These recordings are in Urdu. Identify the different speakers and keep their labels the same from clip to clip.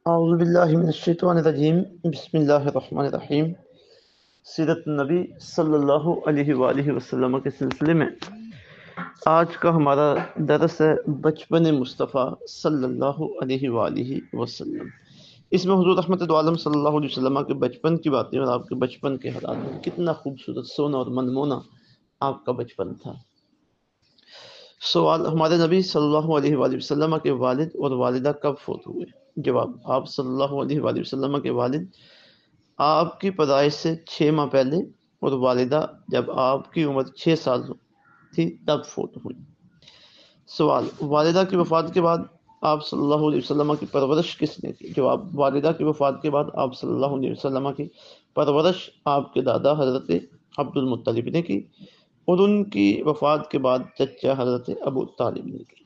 Speaker 1: اعوذ باللہ من الشیطان الرجیم بسم اللہ الرحمن الرحیم۔ سیرت نبی صلی اللہ علیہ وآلہ وسلم کے سلسلے میں آج کا ہمارا درس ہے بچپن مصطفیٰ صلی اللہ علیہ وآلہ وسلم۔ اس میں حضور رحمت عالم صلی اللہ علیہ وسلم کے بچپن کی باتیں اور آپ کے بچپن کے حالات، کتنا خوبصورت سونا اور منمونا آپ کا بچپن تھا۔ سوال: ہمارے نبی صلی اللہ علیہ وآلہ وسلم کے والد اور والدہ کب فوت ہوئے؟ جواب: آپ صلی اللہ علیہ وآلہ وسلم کے والد آپ کی پیدائش سے 6 ماہ پہلے اور والدہ جب آپ کی عمر 6 سال تھی تب فوت ہوئی۔ سوال: والدہ کی وفات کے بعد آپ صلی اللہ علیہ وسلم کی پرورش کس نے کی؟ جواب: والدہ کی وفات کے بعد آپ صلی اللہ علیہ وسلم کی پرورش آپ کے دادا حضرت عبد المطلب نے کی اور ان کی وفات کے بعد چچا حضرت ابو طالب نے کی۔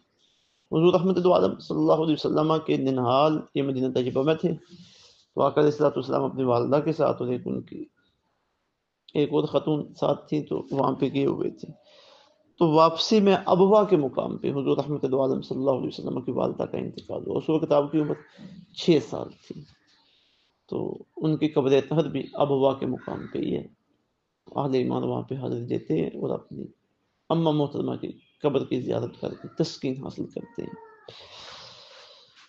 Speaker 1: حضور رحمت عالم صلی اللہ علیہ وسلم کے ننہال یہ مدینہ طیبہ میں تھے تو آقا علیہ السلام اپنی والدہ کے ساتھ اور ان کی ایک اور خاتون ساتھ تھی تو وہاں پہ گئے ہوئے تھے۔ تو واپسی میں ابوا کے مقام پہ حضور رحمت عالم صلی اللہ علیہ وسلم کی والدہ کا انتقال ہوا۔ اس وقت آپ کی عمر 6 سال تھی، تو ان کی قبر طہر بھی ابوا کے مقام پہ ہی ہے۔ اہل ایمان وہاں پہ حاضری دیتے ہیں اور اپنی اماں محترمہ کی قبر کی زیارت کر کے تسکین حاصل کرتے ہیں۔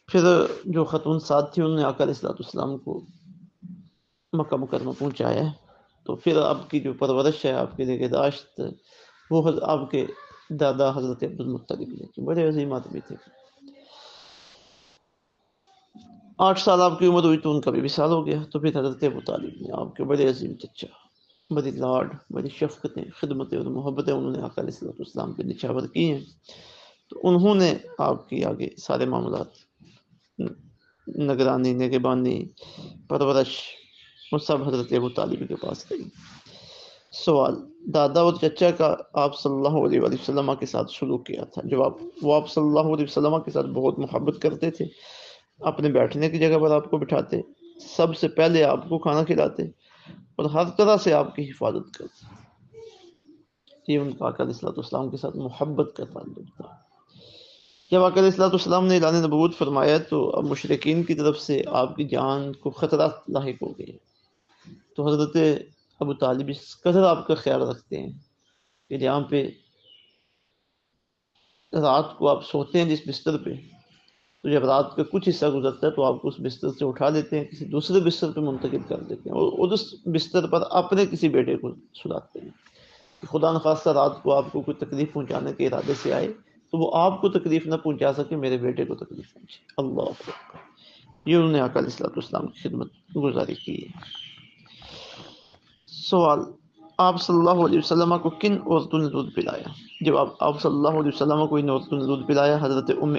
Speaker 1: پھر جو خاتون ساتھ تھی انہوں نے آقا علیہ السلام کو مکہ مکرمہ پہنچایا ہے۔ تو پھر آپ کی جو پرورش ہے، آپ کی نگہداشت، وہ آپ کے دادا حضرت عبد المطلب نے کی۔ بڑے عظیم آدمی تھے۔ 8 سال آپ کی عمر ہوئی تو ان کا بھی وصال ہو گیا۔ تو پھر حضرت ابو طالب نے آپ کے بڑے عظیم چچا، بڑی لاڈ، بڑی شفقتیں، خدمتیں اور محبتیں انہوں نے آقا علیہ السلام پہ نچھاور کی ہیں۔ تو انہوں نے آپ کی آگے سارے معاملات، نگرانی، نگہبانی، پرورش، وہ سب حضرت ابو طالب کے پاس گئی۔ سوال: دادا اور چچا کا آپ صلی اللہ علیہ وآلہ وسلم کے ساتھ سلوک کیا تھا؟ جواب: وہ آپ صلی اللہ علیہ وسلم کے ساتھ بہت محبت کرتے تھے، اپنے بیٹھنے کی جگہ پر آپ کو بٹھاتے، سب سے پہلے آپ کو کھانا کھلاتے اور ہر طرح سے آپ کی حفاظت کرتے۔ یہ ان کا آقا علیہ السلام کے ساتھ محبت کا تعلق تھا۔ جب آقا علیہ السلام نے اعلان نبوت فرمایا تو اب مشرکین کی طرف سے آپ کی جان کو خطرات لاحق ہو گئے۔ تو حضرت ابو طالب اس قدر آپ کا خیال رکھتے ہیں کہ جہاں پہ رات کو آپ سوتے ہیں جس بستر پہ، تو جب رات کا کچھ حصہ گزرتا ہے تو آپ کو اس بستر سے اٹھا لیتے ہیں، کسی دوسرے بستر پہ منتقل کر دیتے ہیں اور اس بستر پر اپنے کسی بیٹے کو سلاتے ہیں کہ خدا نخواستہ رات کو آپ کو کوئی تکلیف پہنچانے کے ارادے سے آئے تو وہ آپ کو تکلیف نہ پہنچا سکے، میرے بیٹے کو تکلیف پہنچے۔ اللہ اکبر! یہ انہوں نے آقا علیہ السلام کی خدمت گزاری کی ہے۔ سوال: آپ صلی اللہ علیہ وسلم کو کن عورتوں نے دودھ پلایا؟ جواب: آپ صلی اللہ علیہ وسلم کو ان عورتوں نے دودھ پلایا: حضرت ام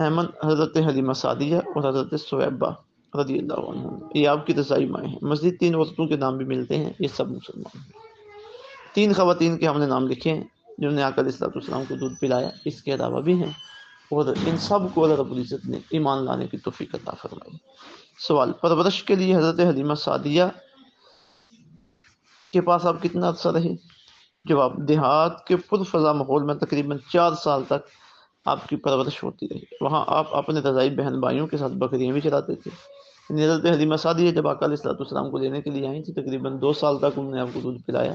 Speaker 1: ایمن، حضرت حلیمہ سعدیہ اور حضرت سویبہ رضی اللہ عنہ۔ یہ آپ کی رضائی مائیں ہیں۔ مزید 3 عورتوں کے نام بھی ملتے ہیں، یہ سب مسلمان ہیں۔ 3 خواتین کے ہم نے نام لکھے ہیں جنہوں نے آقا علیہ السلام کو دودھ پلایا، اس کے علاوہ بھی ہیں اور ان سب کو اللہ رب العزت نے ایمان لانے کی توفیق عطا فرمائی۔ سوال: پرورش کے لیے حضرت حلیمہ سعدیہ کے پاس آپ کتنا عرصہ رہے؟ جواب: دیہات کے پرفضا ماحول میں تقریباً 4 سال تک آپ کی پرورش ہوتی رہی۔ وہاں آپ اپنے رضائی بہن بھائیوں کے ساتھ بکریاں بھی چراتے تھے۔ حضرت حلیمہ سعدیہ جب آقا علیہ السلام کو لینے کے لیے آئی تھی، تقریباً 2 سال تک انہوں نے آپ کو دودھ پلایا،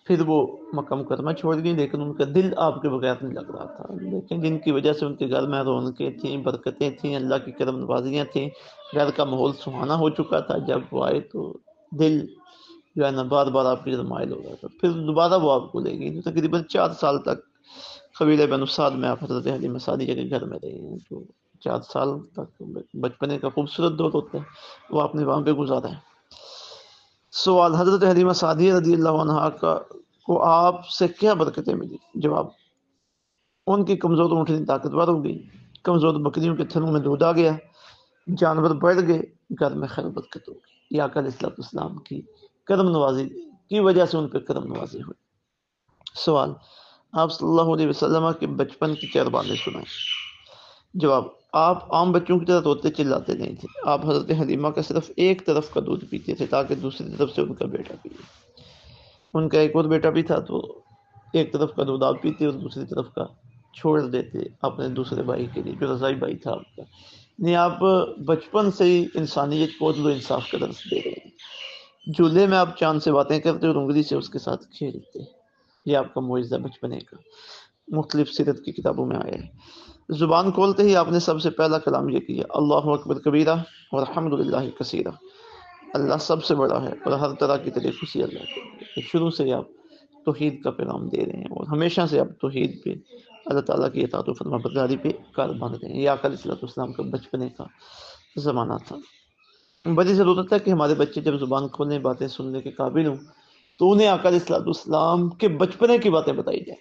Speaker 1: پھر وہ مکہ مکرمہ چھوڑ گئی، لیکن ان کا دل آپ کے بغیر نہیں لگ رہا تھا، لیکن جن کی وجہ سے ان کے گھر میں رونقیں تھیں، برکتیں تھیں، اللہ کی کرم نوازیاں تھیں، گھر کا ماحول سہانا ہو چکا تھا۔ جب وہ آئے تو دل جو ہے نا بار بار آپ کی طرف مائل ہو رہا تھا، پھر دوبارہ وہ آپ کو لے گئی۔ تو تقریباً 4 سال تک قبیلہ بنو سعد میں آپ حضرت حلیمہ سعدیہ کے گھر میں رہے ہیں۔ تو 4 سال تک بچپنے کا خوبصورت دور ہوتا ہے، وہ آپ نے وہاں پہ گزارا ہے۔ سوال: حضرت حلیمہ سعدیہ رضی اللہ عنہا کو آپ سے کیا برکتیں ملی؟ جواب: ان کی کمزور اونٹنی طاقتور ہو گئی، کمزور بکریوں کے تھنوں میں دودھ آ گیا، جانور بڑھ گئے، گھر میں خیر برکت ہو گئی۔ یہ آقا علیہ السلام کی کرم نوازی کی وجہ سے ان پہ کرم نوازی ہوئی۔ سوال: آپ صلی اللہ علیہ وسلم کے بچپن کی 4 باتیں سنائیں۔ جواب: آپ عام بچوں کی طرح روتے چلاتے نہیں تھے۔ آپ حضرت حلیمہ کا صرف ایک طرف کا دودھ پیتے تھے تاکہ دوسری طرف سے ان کا بیٹا پیے۔ ان کا ایک اور بیٹا بھی تھا تو ایک طرف کا دودھ آپ پیتے اور دوسری طرف کا چھوڑ دیتے اپنے دوسرے بھائی کے لیے جو رضائی بھائی تھا آپ کا۔ نہیں آپ بچپن سے ہی انسانیت کو عدل و انصاف کا درس دے رہے ہیں، جھولے میں آپ چاند سے باتیں کرتے اور انگلی سے اس کے ساتھ کھیلتے، یہ آپ کا معجزہ بچپنے کا مختلف سیرت کی کتابوں میں آیا ہے۔ زبان کھولتے ہی آپ نے سب سے پہلا کلام یہ کیا، اللہ اکبر کبیرہ اور الحمد للہ کثیرہ، اللہ سب سے بڑا ہے اور ہر طرح کی تعریف اسی اللہ کی۔ شروع سے ہی آپ توحید کا پیغام دے رہے ہیں اور ہمیشہ سے آپ توحید پہ، اللہ تعالیٰ کی اطاعت و فرما برداری پہ کار باندھ رہے ہیں۔ یہ آقا علیہ الصلوۃ والسلام کا بچپنے کا زمانہ تھا۔ بڑی ضرورت ہے کہ ہمارے بچے جب زبان کھولنے باتیں سننے کے قابل ہوں تو انہیں آقا علیہ الصلوۃ والسلام کے بچپنے کی باتیں بتائی جائیں۔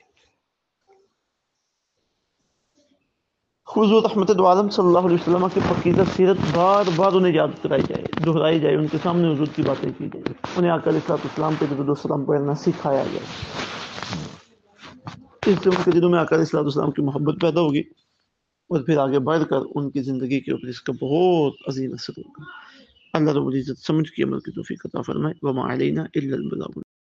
Speaker 1: حضور رحمت عالم صلی اللہ علیہ وسلم کی پاکیزہ سیرت بار بار انہیں یاد کرائی جائے، دہرائی جائے، ان کے سامنے حضور کی باتیں کی جائے، انہیں آقا علیہ السلام پہ درود و سلام پڑھنا سکھایا جائے۔ اس سے ان کے دلوں میں آقا علیہ السلام کی محبت پیدا ہوگی اور پھر آگے بڑھ کر ان کی زندگی کے اوپر اس کا بہت عظیم اثر ہوگا۔ اللہ رب العزت سمجھ کے عمل کی توفیق عطا فرمائے۔ وما علینا الا البلاغ۔